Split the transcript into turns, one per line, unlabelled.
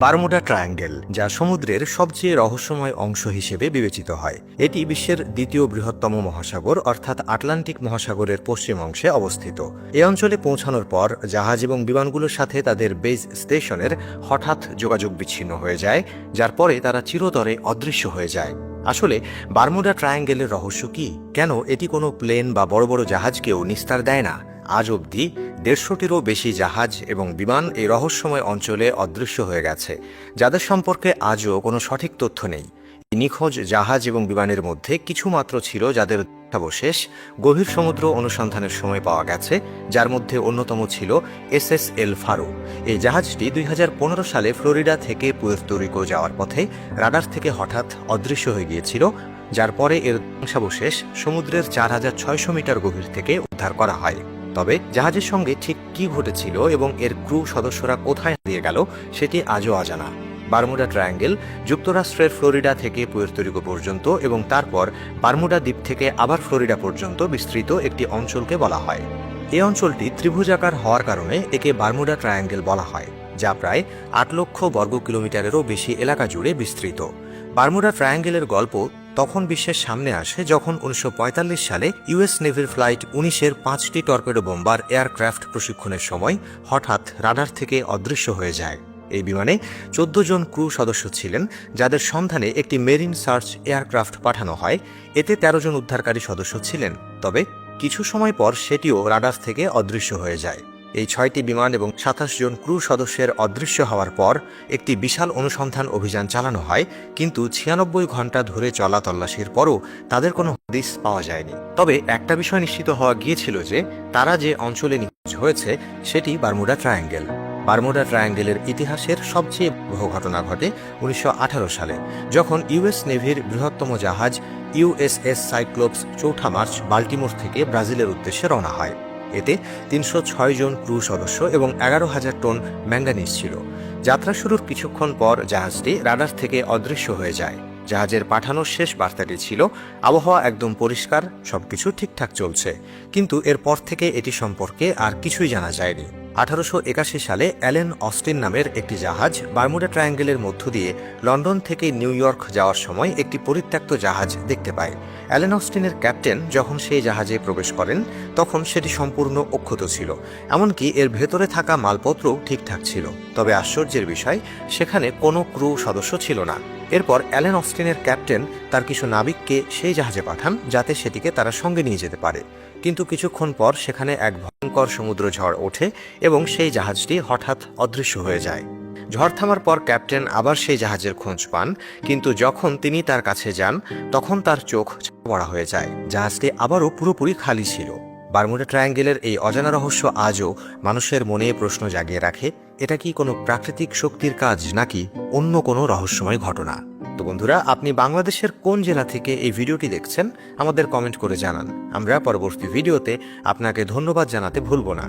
Bermuda triangle, যা সমুদ্রের সবচেয়ে রহস্যময় অংশ হিসেবে বিবেচিত হয়। এটি বিশ্বের দ্বিতীয় বৃহত্তম মহাসাগর অর্থাৎ আটলান্টিক মহাসাগরের পশ্চিম অংশে অবস্থিত। এই অঞ্চলে পৌঁছানোর পর জাহাজ এবং বিমানগুলোর সাথে তাদের বেস স্টেশনের হঠাৎ যোগাযোগ বিচ্ছিন্ন হয়ে যায়, যার পরে তারা চিরতরে অদৃশ্য হয়ে যায়। আসলে বারমুডা ট্রায়াঙ্গেলের রহস্য কি? কেন এটি কোনো প্লেন বা বড় বড় জাহাজকেও নিস্তার দেয় না? আজ অবধি ১৫০টিরও বেশি জাহাজ এবং বিমান এই রহস্যময় অঞ্চলে অদৃশ্য হয়ে গেছে, যাদের সম্পর্কে আজও কোনো সঠিক তথ্য নেই। নিখোঁজ জাহাজ এবং বিমানের মধ্যে কিছু মাত্র ছিল যাদের ধ্বংসাবশেষ গভীর সমুদ্র অনুসন্ধানের সময় পাওয়া গেছে, যার মধ্যে অন্যতম ছিল এসএস এল ফারো। এই জাহাজটি ২০১৫ সালে ফ্লোরিডা থেকে পুয়ের্তো রিকো যাওয়ার পথে রাডার থেকে হঠাৎ অদৃশ্য হয়ে গিয়েছিল, যার পরে এর ধ্বংসাবশেষ সমুদ্রের ৪৬০০ মিটার গভীর থেকে উদ্ধার করা হয়। তবে জাহাজের সঙ্গে ঠিক কি ঘটেছিল এবং এর ক্রু সদস্যরা কোথায় হারিয়ে গেল সেটি আজও অজানা। বারমুডা ট্রায়াঙ্গেল যুক্তরাষ্ট্রের ফ্লোরিডা থেকে পুয়ের্তো রিকো পর্যন্ত এবং তারপর বারমুডা দ্বীপ থেকে আবার ফ্লোরিডা পর্যন্ত বিস্তৃত একটি অঞ্চলকে বলা হয়। এই অঞ্চলটি ত্রিভুজাকার হওয়ার কারণে একে বারমুডা ট্রায়াঙ্গেল বলা হয়, যা প্রায় ৮ লক্ষ বর্গ কিলোমিটারেরও বেশি এলাকা জুড়ে বিস্তৃত। বারমুডা ট্রায়াঙ্গেলের গল্প তখন বিশ্বের সামনে আসে যখন ১৯৪৫ সালে ইউএস নেভির ফ্লাইট ১৯-এর ৫টি টর্পেডো বোম্বার এয়ারক্রাফট প্রশিক্ষণের সময় হঠাৎ রাডার থেকে অদৃশ্য হয়ে যায়। এই বিমানে ১৪ জন ক্রু সদস্য ছিলেন, যাদের সন্ধানে একটি মেরিন সার্চ এয়ারক্রাফট পাঠানো হয়। এতে ১৩ জন উদ্ধারকারী সদস্য ছিলেন, তবে কিছু সময় পর সেটিও রাডার থেকে অদৃশ্য হয়ে যায়। এই ৬টি বিমান এবং ২৭ জন ক্রু সদস্যের অদৃশ্য হওয়ার পর একটি বিশাল অনুসন্ধান অভিযান চালানো হয়, কিন্তু ৯৬ ঘন্টা ধরে চলা তল্লাশির পরও তাদের কোনো হদিস পাওয়া যায়নি। তবে একটা বিষয় নিশ্চিত হওয়া গিয়েছিল যে তারা যে অঞ্চলে নিখোঁজ হয়েছে সেটি বারমুডা ট্রায়াঙ্গেল। বারমুডা ট্রায়াঙ্গেলের ইতিহাসের সবচেয়ে বড় ঘটনা ঘটে ১৯১৮ সালে, যখন ইউএস নেভির বৃহত্তম জাহাজ ইউএসএস সাইক্লোপস ৪ মার্চ বাল্টিমোর থেকে ব্রাজিলের উদ্দেশ্যে রওনা হয়। এতে ৩০৬ জন ক্রু সদস্য এবং ১১,০০০ টন ম্যাঙ্গানিজ ছিল। যাত্রা শুরুর কিছুক্ষণ পর জাহাজটি রাডার থেকে অদৃশ্য হয়ে যায়। জাহাজের পাঠানোর শেষ বার্তাটি ছিল, আবহাওয়া একদম পরিষ্কার, সবকিছু ঠিকঠাক চলছে। কিন্তু এরপর থেকে এটি সম্পর্কে আর কিছুই জানা যায়নি। ১৮৮১ সালে অ্যালেন অস্টিন নামের একটি জাহাজ বারমুডা ট্রায়াঙ্গেলের মধ্য দিয়ে লন্ডন থেকে নিউ ইয়র্ক যাওয়ার সময় একটি পরিত্যক্ত জাহাজ দেখতে পায়। অ্যালেন অস্টিনের ক্যাপ্টেন যখন সেই জাহাজে প্রবেশ করেন তখন সেটি সম্পূর্ণ অক্ষত ছিল, এমনকি এর ভেতরে থাকা মালপত্রও ঠিকঠাক ছিল। তবে আশ্চর্যের বিষয়, সেখানে কোনো ক্রু সদস্য ছিল না। এরপর অ্যালেন অস্টিনের ক্যাপ্টেন তার কিছু নাবিককে সেই জাহাজে পাঠান যাতে সেটিকে তারা সঙ্গে নিয়ে যেতে পারে। কিন্তু কিছুক্ষণ পর সেখানে এক ভয়ঙ্কর সমুদ্র ঝড় ওঠে এবং সেই জাহাজটি হঠাৎ অদৃশ্য হয়ে যায়। ঝড় থামার পর ক্যাপ্টেন আবার সেই জাহাজের খোঁজ পান, কিন্তু যখন তিনি তার কাছে যান তখন তার চোখ পড়া হয়ে যায়। জাহাজটি আবারও পুরোপুরি খালি ছিল। বারমুডা ট্রায়াঙ্গেলের এই অজানা রহস্য আজও মানুষের মনে প্রশ্ন জাগিয়ে রাখে, এটা কি কোনো প্রাকৃতিক শক্তির কাজ নাকি অন্য কোনো রহস্যময় ঘটনা? তো বন্ধুরা, আপনি বাংলাদেশের কোন জেলা থেকে এই ভিডিওটি দেখছেন আমাদের কমেন্ট করে জানান। আমরা পরবর্তী ভিডিওতে আপনাকে ধন্যবাদ জানাতে ভুলব না।